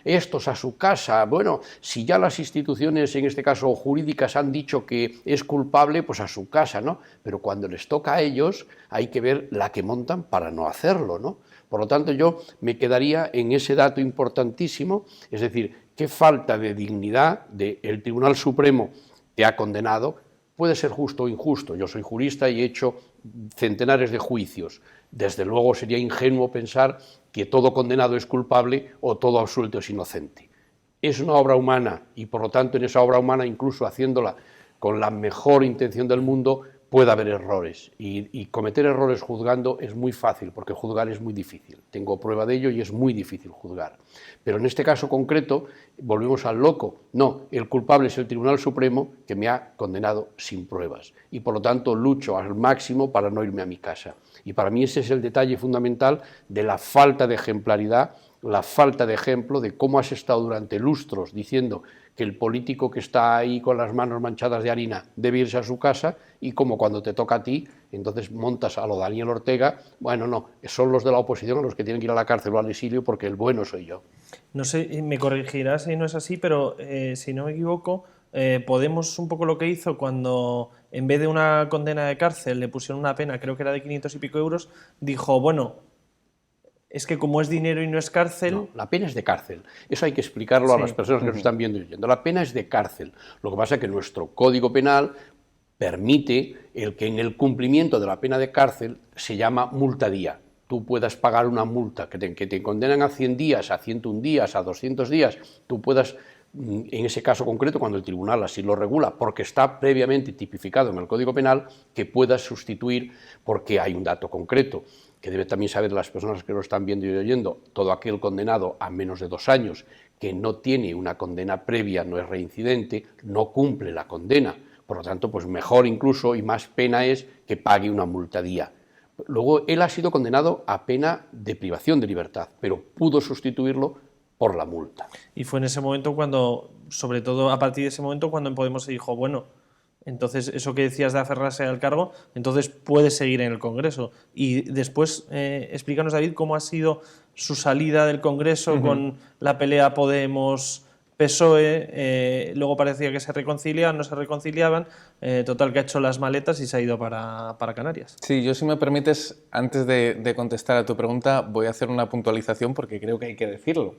estos a su casa. Bueno, si ya las instituciones, en este caso jurídicas, han dicho que es culpable, pues a su casa, ¿no? Pero cuando les toca a ellos hay que ver la que montan para no hacerlo, ¿no? Por lo tanto, yo me quedaría en ese dato importantísimo, es decir, qué falta de dignidad del Tribunal Supremo que ha condenado. Puede ser justo o injusto, yo soy jurista y he hecho centenares de juicios. Desde luego sería ingenuo pensar que todo condenado es culpable o todo absuelto es inocente. Es una obra humana y por lo tanto en esa obra humana, incluso haciéndola con la mejor intención del mundo, puede haber errores y cometer errores juzgando es muy fácil, porque juzgar es muy difícil. Tengo prueba de ello y es muy difícil juzgar. Pero en este caso concreto, volvemos al loco. No, el culpable es el Tribunal Supremo, que me ha condenado sin pruebas. Y por lo tanto lucho al máximo para no irme a mi casa. Y para mí ese es el detalle fundamental de la falta de ejemplaridad, la falta de ejemplo de cómo has estado durante lustros diciendo que el político que está ahí con las manos manchadas de harina debe irse a su casa, y como cuando te toca a ti, entonces montas a lo Daniel Ortega. Bueno, no, son los de la oposición los que tienen que ir a la cárcel o al exilio porque el bueno soy yo. No sé, me corregirás si no es así, pero si no me equivoco, Podemos un poco lo que hizo cuando en vez de una condena de cárcel le pusieron una pena, creo que era de 500 y pico euros, dijo, bueno, es que como es dinero y no es cárcel... No, la pena es de cárcel. Eso hay que explicarlo a las personas que nos están viendo y oyendo. La pena es de cárcel. Lo que pasa es que nuestro Código Penal permite el que en el cumplimiento de la pena de cárcel se llama multadía. Tú puedas pagar una multa que te condenan a 100 días, a 101 días, a 200 días, tú puedas, en ese caso concreto, cuando el tribunal así lo regula, porque está previamente tipificado en el Código Penal, que puedas sustituir, porque hay un dato concreto que debe también saber las personas que lo están viendo y oyendo: todo aquel condenado a menos de 2 años que no tiene una condena previa, no es reincidente, no cumple la condena. Por lo tanto, pues mejor incluso y más pena es que pague una multadía. Luego, él ha sido condenado a pena de privación de libertad, pero pudo sustituirlo por la multa. Y fue en ese momento cuando, sobre todo a partir de ese momento, cuando en Podemos se dijo, bueno, entonces eso que decías de aferrarse al cargo, entonces puede seguir en el Congreso. Y después, explícanos, David, cómo ha sido su salida del Congreso con la pelea Podemos-PSOE, luego parecía que se reconciliaban, no se reconciliaban, total que ha hecho las maletas y se ha ido para Canarias. Sí, yo, si me permites, antes de contestar a tu pregunta, voy a hacer una puntualización porque creo que hay que decirlo.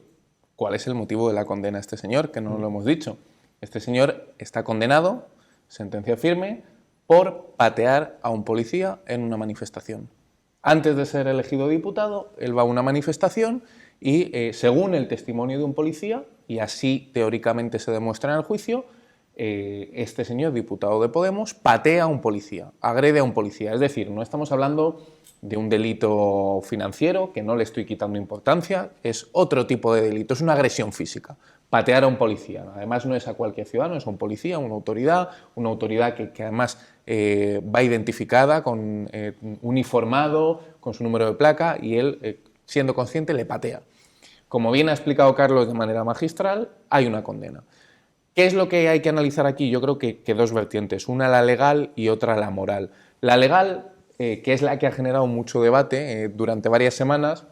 ¿Cuál es el motivo de la condena a este señor? Que no lo hemos dicho. Este señor está condenado, sentencia firme, por patear a un policía en una manifestación. Antes de ser elegido diputado, él va a una manifestación y, según el testimonio de un policía, y así teóricamente se demuestra en el juicio, este señor, diputado de Podemos, patea a un policía, agrede a un policía. Es decir, no estamos hablando de un delito financiero, que no le estoy quitando importancia, es otro tipo de delito, es una agresión física. Patear a un policía, además no es a cualquier ciudadano, es a un policía, una autoridad que además va identificada, uniformado, con su número de placa, y él, siendo consciente, le patea. Como bien ha explicado Carlos de manera magistral, hay una condena. ¿Qué es lo que hay que analizar aquí? Yo creo que dos vertientes, una la legal y otra la moral. La legal, que es la que ha generado mucho debate durante varias semanas,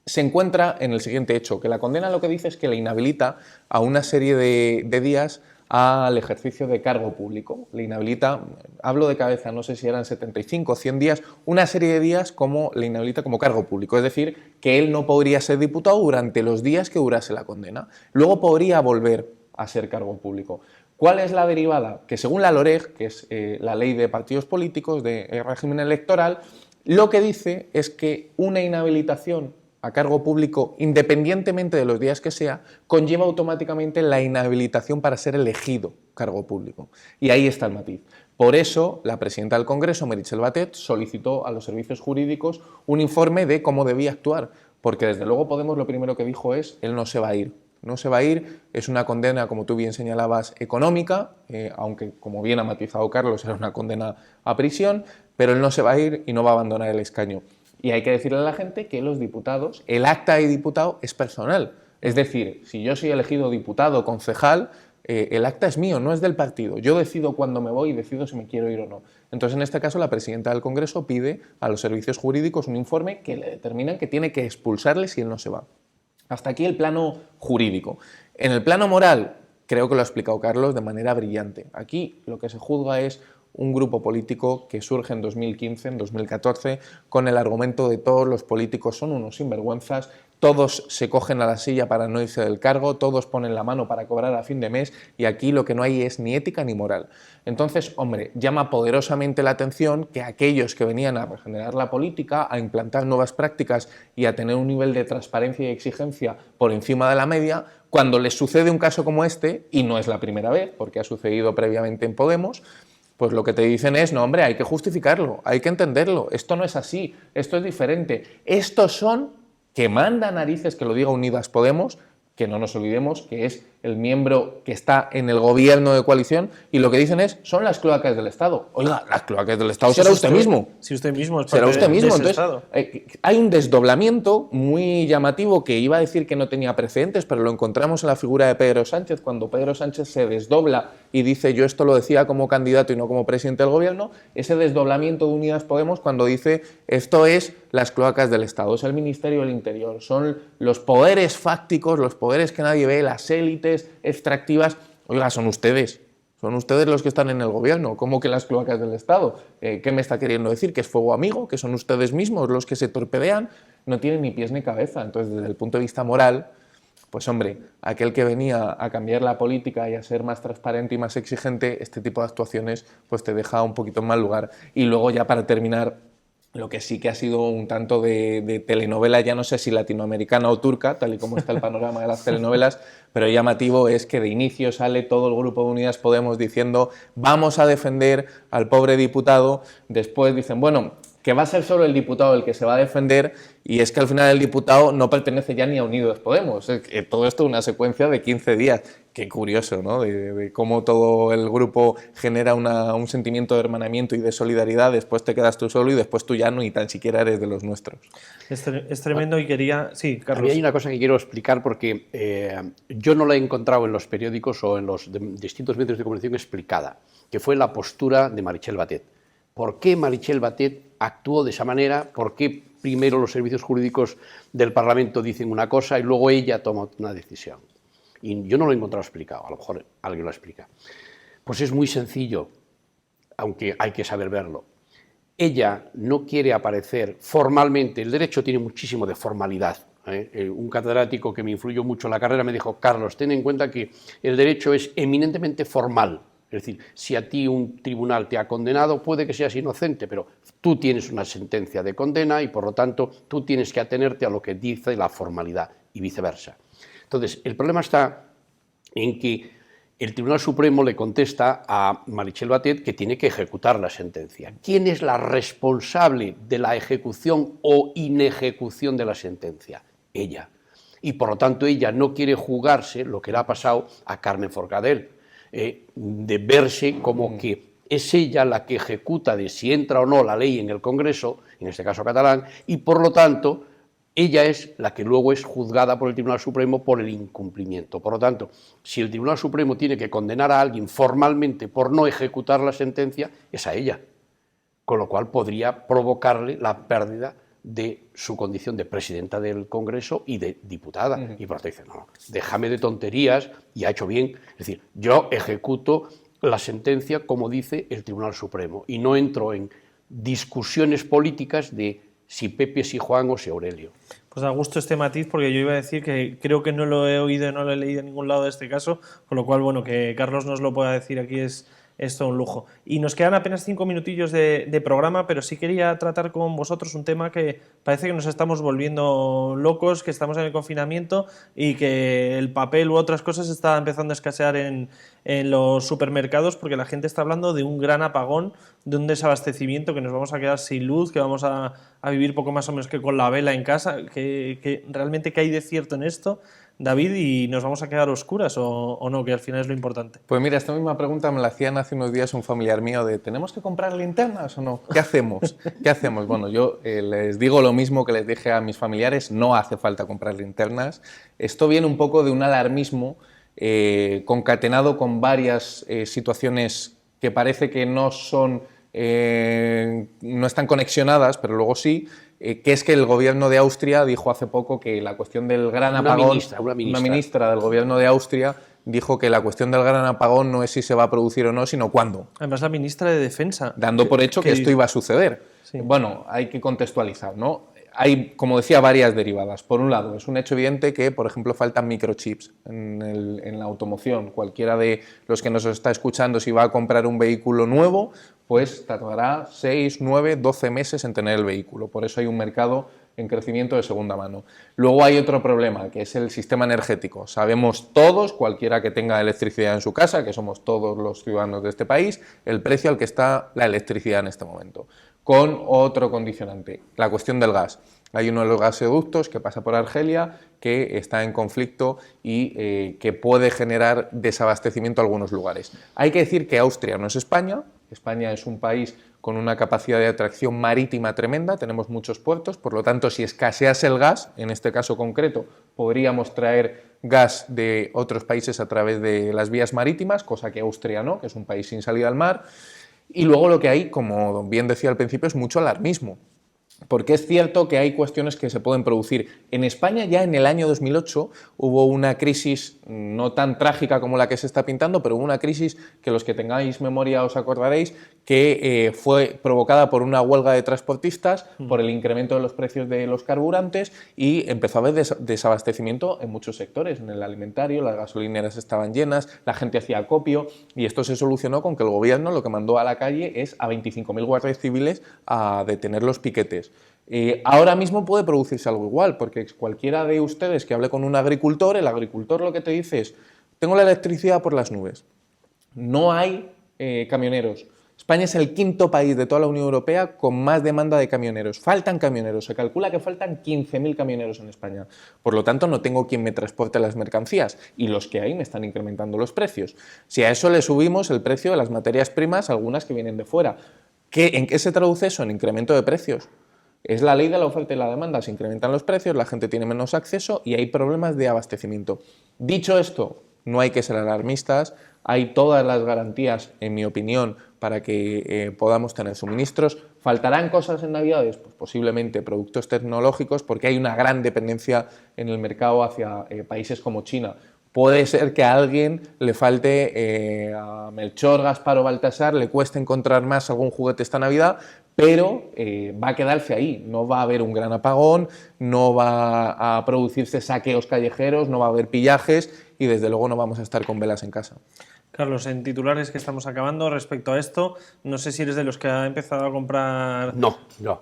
se encuentra en el siguiente hecho, que la condena lo que dice es que le inhabilita a una serie de días al ejercicio de cargo público. Le inhabilita, hablo de cabeza, no sé si eran 75 o 100 días, una serie de días como le inhabilita como cargo público, es decir, que él no podría ser diputado durante los días que durase la condena. Luego podría volver a ser cargo público. ¿Cuál es la derivada? Que según la LOREG, que es la ley de partidos políticos, de régimen electoral, lo que dice es que una inhabilitación a cargo público, independientemente de los días que sea, conlleva automáticamente la inhabilitación para ser elegido cargo público. Y ahí está el matiz. Por eso, la presidenta del Congreso, Meritxell Batet, solicitó a los servicios jurídicos un informe de cómo debía actuar, porque desde luego Podemos lo primero que dijo es, él no se va a ir. No se va a ir, es una condena, como tú bien señalabas, económica, aunque, como bien ha matizado Carlos, era una condena a prisión, pero él no se va a ir y no va a abandonar el escaño. Y hay que decirle a la gente que los diputados, el acta de diputado es personal. Es decir, si yo soy elegido diputado, concejal, el acta es mío, no es del partido. Yo decido cuándo me voy y decido si me quiero ir o no. Entonces, en este caso, la presidenta del Congreso pide a los servicios jurídicos un informe que le determinan que tiene que expulsarle si él no se va. Hasta aquí el plano jurídico. En el plano moral, creo que lo ha explicado Carlos de manera brillante. Aquí lo que se juzga es un grupo político que surge en 2015, en 2014, con el argumento de todos los políticos son unos sinvergüenzas, todos se cogen a la silla para no irse del cargo, todos ponen la mano para cobrar a fin de mes y aquí lo que no hay es ni ética ni moral. Entonces, hombre, llama poderosamente la atención que aquellos que venían a regenerar la política, a implantar nuevas prácticas y a tener un nivel de transparencia y exigencia por encima de la media, cuando les sucede un caso como este, y no es la primera vez, porque ha sucedido previamente en Podemos, pues lo que te dicen es, no hombre, hay que justificarlo, hay que entenderlo, esto no es así, esto es diferente. Estos son, que manda narices que lo diga Unidas Podemos, que no nos olvidemos que es el miembro que está en el gobierno de coalición, y lo que dicen es, son las cloacas del Estado. Oiga, las cloacas del Estado será usted mismo. Si usted mismo es será parte usted mismo. de ese Entonces, Estado. hay un desdoblamiento muy llamativo que iba a decir que no tenía precedentes, pero lo encontramos en la figura de Pedro Sánchez, cuando Pedro Sánchez se desdobla y dice, yo esto lo decía como candidato y no como presidente del gobierno, ese desdoblamiento de Unidas Podemos cuando dice, esto es las cloacas del Estado, es el Ministerio del Interior, son los poderes fácticos, los poderes que nadie ve, las élites extractivas. Oiga, son ustedes los que están en el gobierno, ¿cómo que las cloacas del Estado? ¿Qué me está queriendo decir? ¿Que es fuego amigo? ¿Que son ustedes mismos los que se torpedean? No tienen ni pies ni cabeza. Entonces, desde el punto de vista moral, pues hombre, aquel que venía a cambiar la política y a ser más transparente y más exigente, este tipo de actuaciones pues te deja un poquito en mal lugar. Y luego ya para terminar, lo que sí que ha sido un tanto de telenovela, ya no sé si latinoamericana o turca, tal y como está el panorama de las telenovelas, pero llamativo es que de inicio sale todo el grupo de Unidas Podemos diciendo vamos a defender al pobre diputado, después dicen, bueno, que va a ser solo el diputado el que se va a defender, y es que al final el diputado no pertenece ya ni a Unidas Podemos. Todo esto es una secuencia de 15 días. Qué curioso, ¿no? De cómo todo el grupo genera un sentimiento de hermanamiento y de solidaridad, después te quedas tú solo y después tú ya no ni tan siquiera eres de los nuestros. Es tremendo y quería... Sí, Carlos. A mí hay una cosa que quiero explicar porque yo no la he encontrado en los periódicos o en los distintos medios de comunicación explicada, que fue la postura de Meritxell Batet. ¿Por qué Meritxell Batet actuó de esa manera? ¿Por qué primero los servicios jurídicos del Parlamento dicen una cosa y luego ella toma una decisión? Y yo no lo he encontrado explicado, a lo mejor alguien lo explica. Pues es muy sencillo, aunque hay que saber verlo. Ella no quiere aparecer formalmente, el derecho tiene muchísimo de formalidad. Un catedrático que me influyó mucho en la carrera me dijo, Carlos, ten en cuenta que el derecho es eminentemente formal. Es decir, si a ti un tribunal te ha condenado, puede que seas inocente, pero tú tienes una sentencia de condena y, por lo tanto, tú tienes que atenerte a lo que dice la formalidad y viceversa. Entonces, el problema está en que el Tribunal Supremo le contesta a Meritxell Batet que tiene que ejecutar la sentencia. ¿Quién es la responsable de la ejecución o inejecución de la sentencia? Ella. Y, por lo tanto, ella no quiere jugarse lo que le ha pasado a Carmen Forcadell, de verse como que es ella la que ejecuta de si entra o no la ley en el Congreso, en este caso catalán, y por lo tanto ella es la que luego es juzgada por el Tribunal Supremo por el incumplimiento. Por lo tanto, si el Tribunal Supremo tiene que condenar a alguien formalmente por no ejecutar la sentencia, es a ella, con lo cual podría provocarle la pérdida de su condición de presidenta del Congreso y de diputada. Y por lo tanto dice, no, déjame de tonterías, y ha hecho bien. Es decir, yo ejecuto la sentencia como dice el Tribunal Supremo y no entro en discusiones políticas de si Pepe, si Juan o si Aurelio. Pues da gusto este matiz, porque yo iba a decir que creo que no lo he oído, no lo he leído en ningún lado de este caso, con lo cual, bueno, que Carlos nos lo pueda decir aquí es todo un lujo. Y nos quedan apenas 5 minutillos de programa, pero sí quería tratar con vosotros un tema que parece que nos estamos volviendo locos, que estamos en el confinamiento y que el papel u otras cosas está empezando a escasear en los supermercados, porque la gente está hablando de un gran apagón, de un desabastecimiento, que nos vamos a quedar sin luz, que vamos a vivir poco más o menos que con la vela en casa, que realmente qué hay de cierto en esto, David, y nos vamos a quedar a oscuras o no, que al final es lo importante. Pues mira, esta misma pregunta me la hacían hace unos días un familiar mío de ¿tenemos que comprar linternas o no? ¿Qué hacemos? ¿Qué hacemos? Bueno, yo les digo lo mismo que les dije a mis familiares, no hace falta comprar linternas. Esto viene un poco de un alarmismo concatenado con varias situaciones que parece que no son, no están conexionadas, pero luego sí, que es que el gobierno de Austria dijo hace poco que la cuestión del gran apagón, una ministra del gobierno de Austria dijo que la cuestión del gran apagón no es si se va a producir o no, sino cuándo. Además, la ministra de Defensa. Dando por hecho que esto iba a suceder. Sí. Bueno, hay que contextualizar, ¿no? Hay, como decía, varias derivadas. Por un lado, es un hecho evidente que, por ejemplo, faltan microchips en la automoción. Cualquiera de los que nos está escuchando, si va a comprar un vehículo nuevo, pues tardará 6, 9, 12 meses en tener el vehículo. Por eso hay un mercado en crecimiento de segunda mano. Luego hay otro problema, que es el sistema energético. Sabemos todos, cualquiera que tenga electricidad en su casa, que somos todos los ciudadanos de este país, el precio al que está la electricidad en este momento. Con otro condicionante, la cuestión del gas. Hay uno de los gasoductos que pasa por Argelia que está en conflicto y que puede generar desabastecimiento en algunos lugares. Hay que decir que Austria no es España. España es un país con una capacidad de atracción marítima tremenda, tenemos muchos puertos, por lo tanto, si escasease el gas, en este caso concreto, podríamos traer gas de otros países a través de las vías marítimas, cosa que Austria no, que es un país sin salida al mar. Y luego lo que hay, como bien decía al principio, es mucho alarmismo. Porque es cierto que hay cuestiones que se pueden producir. En España ya en el año 2008 hubo una crisis no tan trágica como la que se está pintando, pero hubo una crisis que los que tengáis memoria os acordaréis que fue provocada por una huelga de transportistas, por el incremento de los precios de los carburantes y empezó a haber desabastecimiento en muchos sectores, en el alimentario, las gasolineras estaban llenas, la gente hacía acopio y esto se solucionó con que el gobierno lo que mandó a la calle es a 25.000 guardias civiles a detener los piquetes. Ahora mismo puede producirse algo igual, porque cualquiera de ustedes que hable con un agricultor, el agricultor lo que te dice es: tengo la electricidad por las nubes, no hay camioneros. España es el quinto país de toda la Unión Europea con más demanda de camioneros. Faltan camioneros, se calcula que faltan 15.000 camioneros en España. Por lo tanto, no tengo quien me transporte las mercancías y los que hay me están incrementando los precios. Si a eso le subimos el precio de las materias primas, algunas que vienen de fuera, ¿en qué se traduce eso? En incremento de precios. Es la ley de la oferta y la demanda, se incrementan los precios, la gente tiene menos acceso y hay problemas de abastecimiento. Dicho esto, no hay que ser alarmistas, hay todas las garantías, en mi opinión, para que podamos tener suministros. ¿Faltarán cosas en Navidades? Pues posiblemente productos tecnológicos, porque hay una gran dependencia en el mercado hacia países como China. Puede ser que a alguien le falte, a Melchor, Gaspar o Baltasar, le cueste encontrar más algún juguete esta Navidad, pero va a quedarse ahí, no va a haber un gran apagón, no va a producirse saqueos callejeros, no va a haber pillajes y desde luego no vamos a estar con velas en casa. Carlos, en titulares que estamos acabando respecto a esto, no sé si eres de los que ha empezado a comprar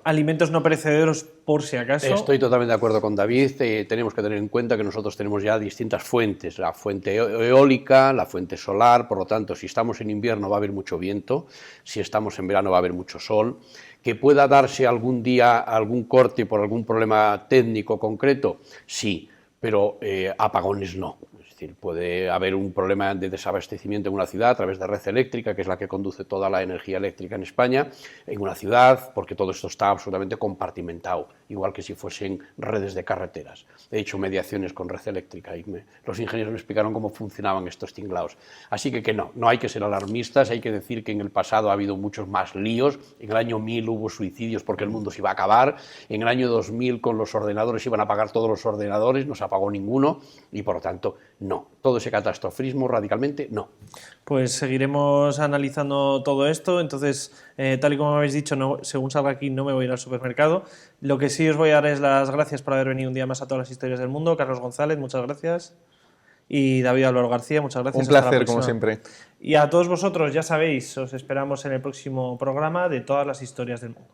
alimentos no perecederos por si acaso. Estoy totalmente de acuerdo con David. Tenemos que tener en cuenta que nosotros tenemos ya distintas fuentes, la fuente eólica, la fuente solar, por lo tanto, si estamos en invierno va a haber mucho viento, si estamos en verano va a haber mucho sol. ¿Que pueda darse algún día algún corte por algún problema técnico concreto? Sí, pero apagones no. Es decir, puede haber un problema de desabastecimiento en una ciudad a través de red eléctrica, que es la que conduce toda la energía eléctrica en España, en una ciudad, porque todo esto está absolutamente compartimentado, igual que si fuesen redes de carreteras. He hecho mediaciones con red eléctrica y los ingenieros me explicaron cómo funcionaban estos tinglaos. Así que no hay que ser alarmistas, hay que decir que en el pasado ha habido muchos más líos. En el año 1000 hubo suicidios porque el mundo se iba a acabar, en el año 2000 con los ordenadores iban a apagar todos los ordenadores, no se apagó ninguno y por lo tanto no. Todo ese catastrofismo radicalmente, no. Pues seguiremos analizando todo esto. Entonces, tal y como habéis dicho, según salga aquí no me voy a ir al supermercado. Lo que sí os voy a dar es las gracias por haber venido un día más a Todas las Historias del Mundo. Carlos González, muchas gracias. Y David Álvaro García, muchas gracias. Un placer, como siempre. Y a todos vosotros, ya sabéis, os esperamos en el próximo programa de Todas las Historias del Mundo.